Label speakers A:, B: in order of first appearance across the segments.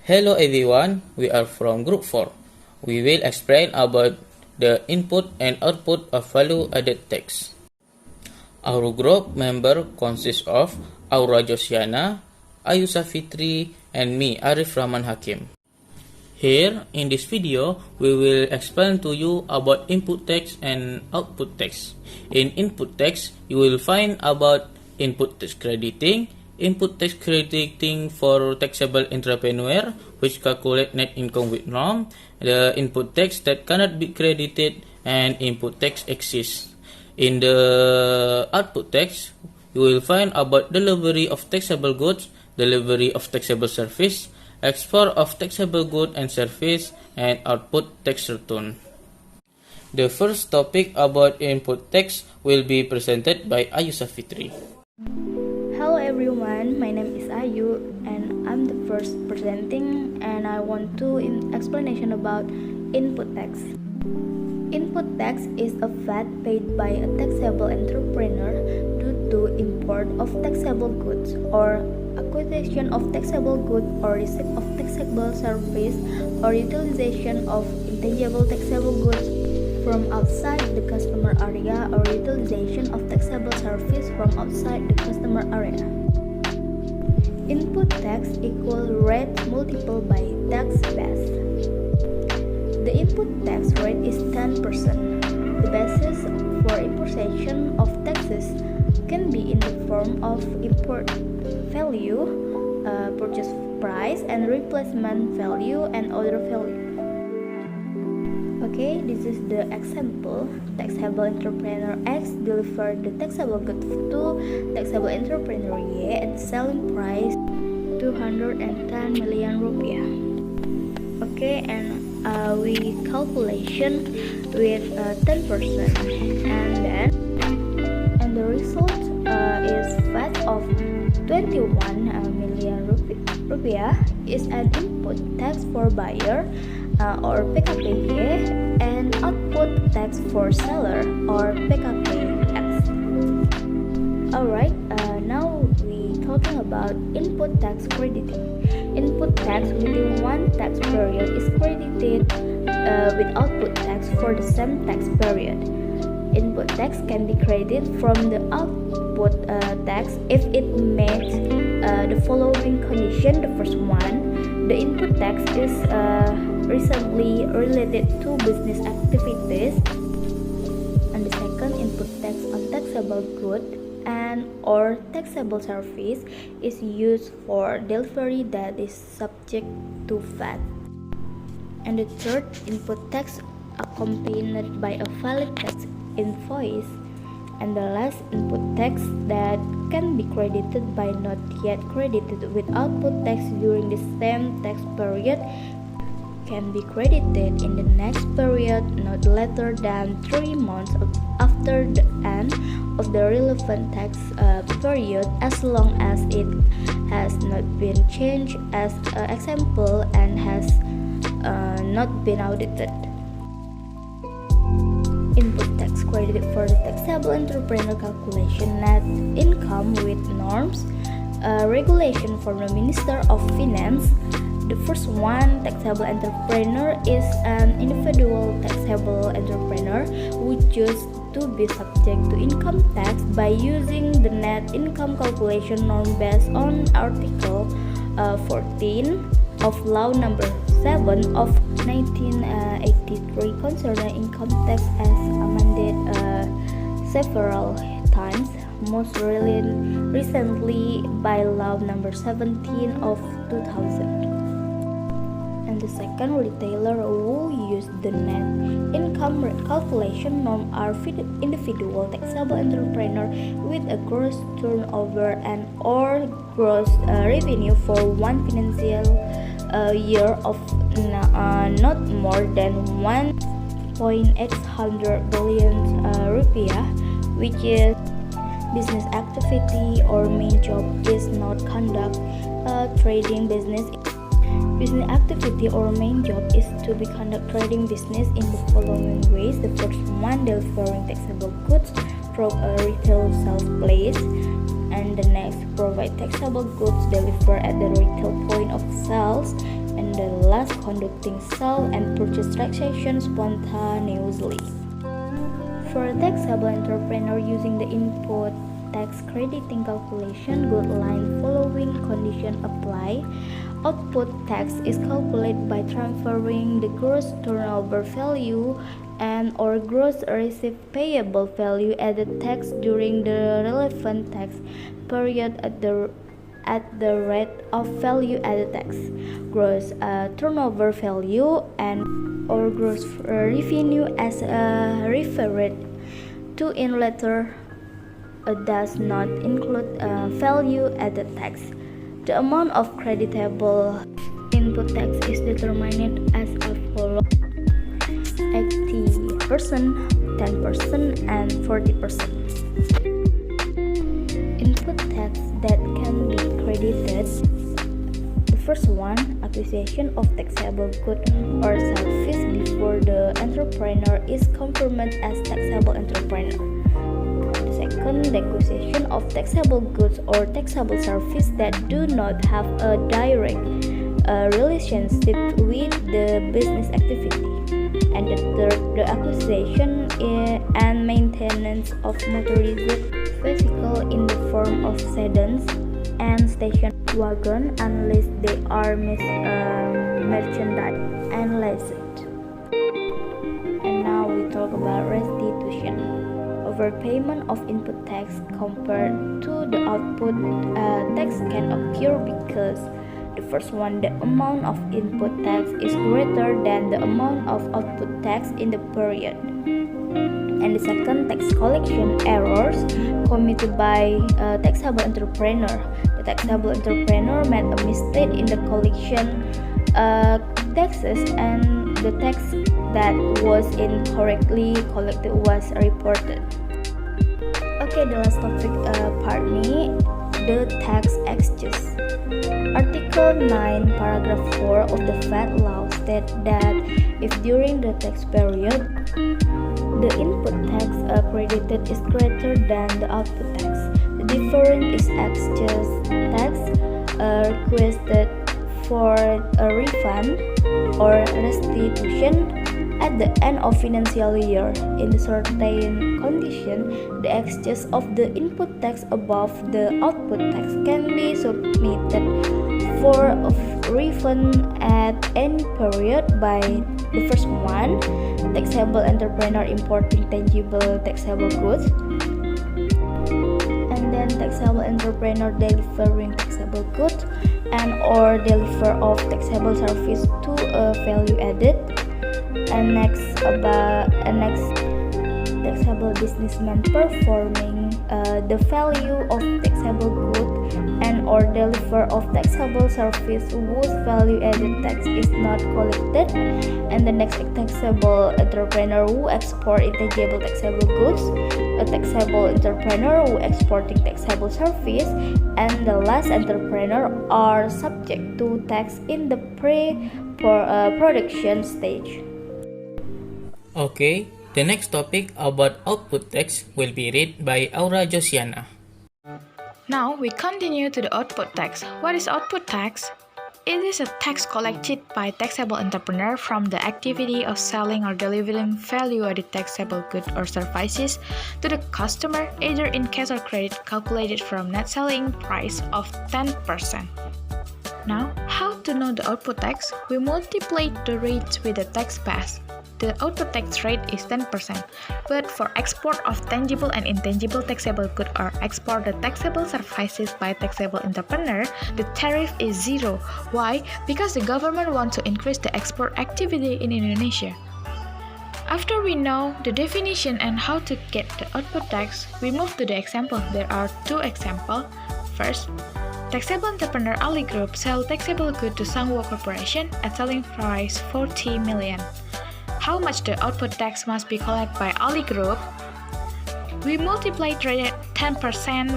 A: Hello everyone, we are from Group 4. We will explain about the input and output of value-added text. Our group member consists of Aura Josiana, Ayusa Fitri, and me, Arif Rahman Hakim. Here, in this video, we will explain to you about input text and output text. In input text, you will find about input text crediting, input tax crediting for taxable entrepreneur, which calculate net income with norm, the input tax that cannot be credited, and input tax exists. In the output tax, you will find about delivery of taxable goods, delivery of taxable service, export of taxable good and service, and output tax return. The first topic about input tax will be presented by Ayusa Fitri.
B: Hello everyone, my name is Ayu and I'm the first presenting and I want to explanation about input tax. Input tax is a VAT paid by a taxable entrepreneur due to import of taxable goods or acquisition of taxable goods or receipt of taxable service or utilization of intangible taxable goods from outside the customer area or utilization of taxable service from outside the customer area. Input tax equal rate multiplied by tax base. The input tax rate is 10%. The basis for imposition of taxes can be in the form of import value, purchase price, and replacement value and other value. Okay, this is the example. Taxable entrepreneur X delivered the taxable goods to taxable entrepreneur Y at selling price 210 million rupiah. Okay, and we calculation with 10%, and the result is VAT of 21 million rupiah is an input tax for buyer or PKPY and output tax for seller or PKPX. Alright, now we talking about input tax crediting. Input tax within one tax period is credited with output tax for the same tax period. Input tax can be credited from the output tax if it meets the following condition. The first one, the input tax is recently related to business activities, and the second, input tax on taxable good and or taxable service is used for delivery that is subject to VAT, and the third, input tax accompanied by a valid tax invoice, and the last, input tax that can be credited by not yet credited with output tax during the same tax period can be credited in the next period not later than 3 months after the end of the relevant tax period, as long as it has not been changed as example and has not been audited. Input tax credited for the taxable entrepreneur calculation net income with norms, regulation from the Minister of Finance. The first one, taxable entrepreneur is an individual taxable entrepreneur who chooses to be subject to income tax by using the net income calculation norm based on Article 14 of Law Number 7 of 1983 concerning income tax as amended several times, most recently by Law Number 17 of 2000. And the second, retailer who use the net income calculation norm are individual taxable entrepreneur with a gross turnover and or gross revenue for one financial year of not more than 1.800 billion rupiah, which is business activity or main job is not conduct trading business. Business activity or main job is to be conduct trading business in the following ways. The first one, delivering taxable goods from a retail sales place, and the next, provide taxable goods delivered at the retail point of sales, and the last conducting sale and purchase transactions spontaneously. For a taxable entrepreneur using the input tax crediting calculation guideline, following condition apply. Output tax is calculated by transferring the gross turnover value and or gross received payable value added tax during the relevant tax period at the rate of value added tax, gross turnover value, and or gross revenue as referred to in letter does not include value added tax. The amount of creditable input tax is determined as follows: 80%, 10%, and 40%. Input tax that can be credited. The first one, acquisition of taxable good or service before the entrepreneur is confirmed as taxable entrepreneur. The second, the acquisition of taxable goods or taxable service that do not have a direct relationship with the business activity. And the third, the acquisition and maintenance of motorized vehicle in the form of sedans and station wagon unless they are merchandise and leased. And now we talk about restitution. Overpayment of input tax compared to the output tax can occur because the first one, the amount of input tax is greater than the amount of output tax in the period. And the second, tax collection errors committed by a taxable entrepreneur. The taxable entrepreneur made a mistake in the collection taxes, and the tax that was incorrectly collected was reported. Okay, the last topic part me, the tax excuse. Article 9, paragraph 4 of the VAT law states that if during the tax period the input tax credited is greater than the output tax, the difference is excess tax requested for a refund or restitution at the end of financial year. In certain condition, the excess of the input tax above the output tax can be submitted for a refund at any period by the first one, taxable entrepreneur importing tangible taxable goods, and then taxable entrepreneur delivering taxable goods and or deliver of taxable service to a value added. And next taxable businessman performing the value of taxable good and or deliver of taxable service whose value added tax is not collected. And the next, taxable entrepreneur who export intangible taxable goods, a taxable entrepreneur who exporting taxable service, and the last entrepreneur are subject to tax in the pre-production stage.
A: Okay, the next topic about output tax will be read by Aura Josiana.
C: Now we continue to the output tax. What is output tax? It is a tax collected by taxable entrepreneur from the activity of selling or delivering value-added taxable goods or services to the customer, either in cash or credit, calculated from net selling price of 10%. Now, how to know the output tax? We multiply the rates with the tax base. The output tax rate is 10%, but for export of tangible and intangible taxable goods or export the taxable services by taxable entrepreneur, the tariff is 0. Why? Because the government wants to increase the export activity in Indonesia. After we know the definition and how to get the output tax, we move to the example. There are 2 examples. First, taxable entrepreneur Ali Group sell taxable goods to Sangwo Corporation at selling price 40 million. How much the output tax must be collected by Ali Group? We multiply 10%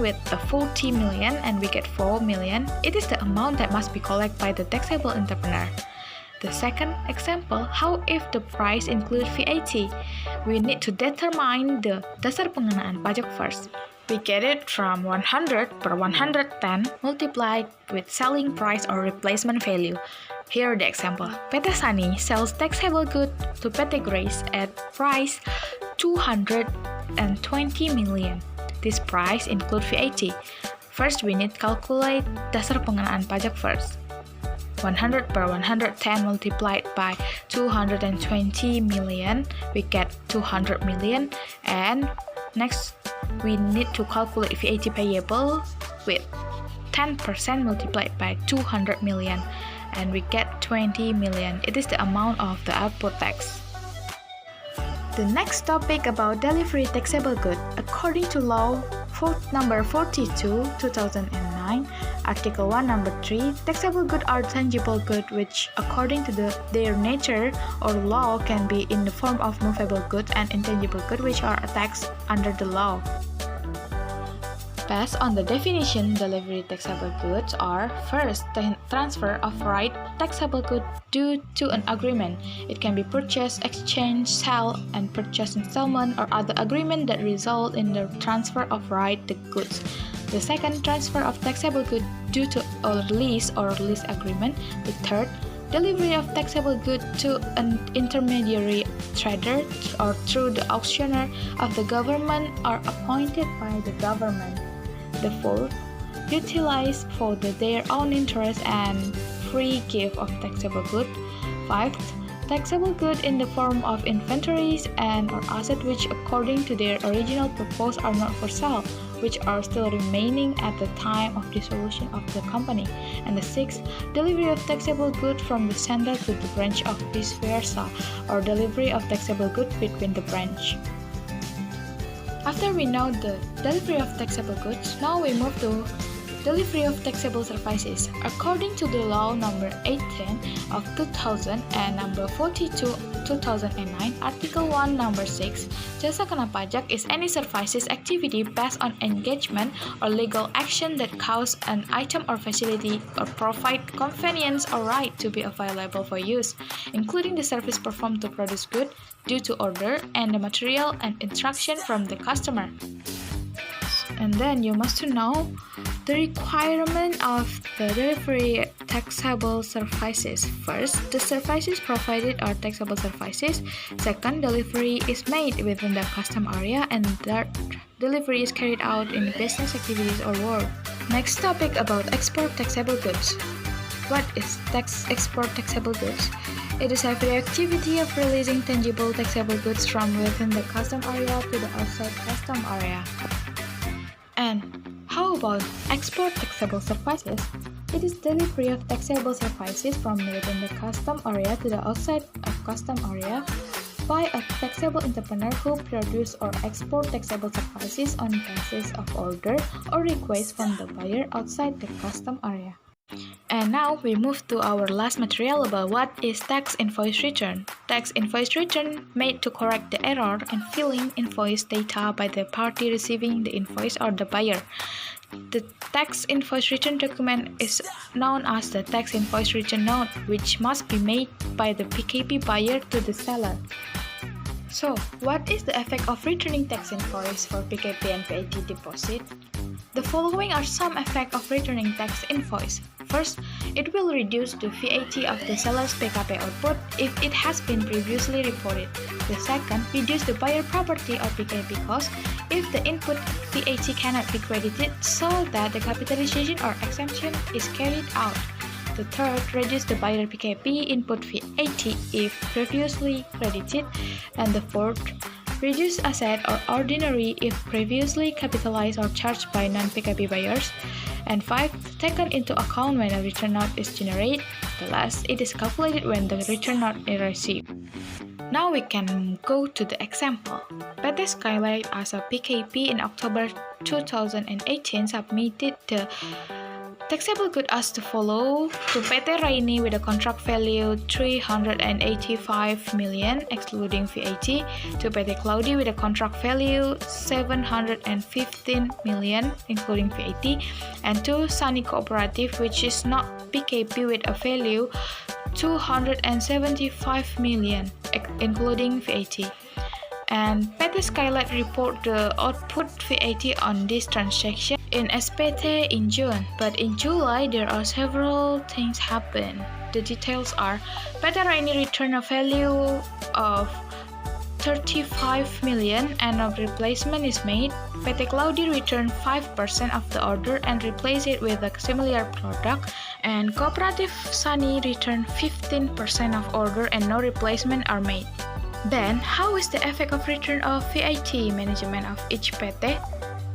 C: with the 40 million and we get 4 million. It is the amount that must be collected by the taxable entrepreneur. The second example, how if the price includes VAT? We need to determine the dasar pengenaan pajak first. We get it from 100 per 110 multiplied with selling price or replacement value. Here are the example. PT Sani sells taxable good to PT Grace at price 220 million. This price include VAT. First, we need calculate dasar pengenaan pajak first. 100 per 110 multiplied by 220 million, we get 200 million. And next, we need to calculate VAT payable with 10% multiplied by 200 million, and we get 20 million. It is the amount of the output tax. The next topic about delivery taxable good. According to law number 42, 2009, Article 1, number 3, taxable good are tangible good which, according to their nature or law, can be in the form of movable good and intangible good which are taxed under the law. Based on the definition, delivery taxable goods are first, transfer of right taxable good due to an agreement. It can be purchase, exchange, sale, and purchase installment or other agreement that result in the transfer of right the goods. The second, transfer of taxable good due to a lease or lease agreement. The third, delivery of taxable good to an intermediary trader or through the auctioneer of the government or appointed by the government. The fourth, utilized for their own interest and free gift of taxable good. Fifth, taxable good in the form of inventories and or assets which according to their original purpose are not for sale, which are still remaining at the time of dissolution of the company. And the sixth, delivery of taxable good from the sender to the branch of vice versa, or delivery of taxable good between the branch. After we know the delivery of taxable goods, now we move to delivery of taxable services. According to the law number 18 of 2000 and number 42 2009, Article 1 number 6, jasa kena pajak is any services activity based on engagement or legal action that cause an item or facility or provide convenience or right to be available for use, including the service performed to produce good due to order and the material and instruction from the customer. And then you must know the requirement of the delivery taxable services. First, the services provided are taxable services. Second, delivery is made within the custom area. And third, delivery is carried out in business activities or work. Next topic about export taxable goods. What is export taxable goods? It is every activity of releasing tangible taxable goods from within the custom area to the outside custom area. And how about export taxable services? It is delivery of taxable services from within the custom area to the outside of custom area by a taxable entrepreneur who produce or export taxable services on basis of order or request from the buyer outside the custom area. And now we move to our last material about what is tax invoice return. Tax invoice return made to correct the error in filling invoice data by the party receiving the invoice or the buyer. The tax invoice return document is known as the tax invoice return note, which must be made by the PKP buyer to the seller. So, what is the effect of returning tax invoice for PKP and VAT deposit? The following are some effects of returning tax invoice. First, it will reduce the VAT of the seller's PKP output if it has been previously reported. The second, reduce the buyer property or PKP cost if the input VAT cannot be credited so that the capitalization or exemption is carried out. The third, reduce the buyer PKP input VAT if previously credited. And the fourth, reduce asset or ordinary if previously capitalized or charged by non-PKP buyers. And 5, taken into account when a return note is generated. The last, it is calculated when the return note is received. Now we can go to the example. PT Skylight as a PKP in October 2018 submitted the taxable good as to follow to PT Raini with a contract value 385 million excluding VAT, to PT Cloudy with a contract value 715 million including VAT, and to Sani Cooperative which is not PKP with a value 275 million including VAT. And PT Skylight report the output VAT on this transaction in SPT in June, but in July there are several things happen. The details are: PT Raini returned a value of 35 million and a replacement is made. PT Claudi returned 5% of the order and replaced it with a similar product. And Cooperative Sani returned 15% of order and no replacement are made. Then, how is the effect of return of VAT management of each PT?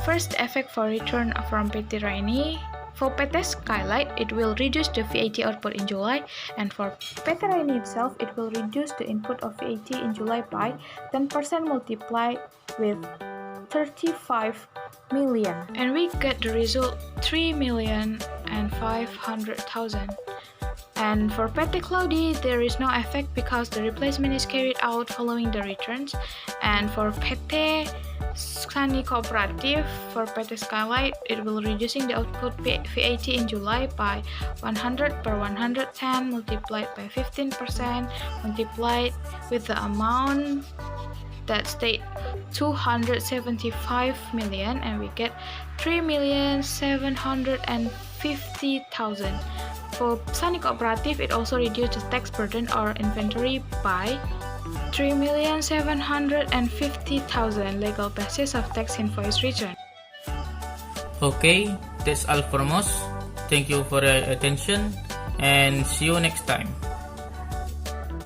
C: First, the effect for return from PT Raini. For PT Skylight, it will reduce the VAT output in July, and for PT Raini itself, it will reduce the input of VAT in July by 10% multiplied with 35 million. And we get the result 3,500,000. And for PT Claudi, there is no effect because the replacement is carried out following the returns. And for PT Sani Cooperative, for PT Skylight, it will reducing the output VAT in July by 100 per 110 multiplied by 15% multiplied with the amount that state 275 million, and we get 3,750,000. For Sani Cooperative, it also reduced the tax burden or inventory by 3,750,000 legal basis of tax invoice return.
A: Okay, that's all from us. Thank you for your attention and see you next time.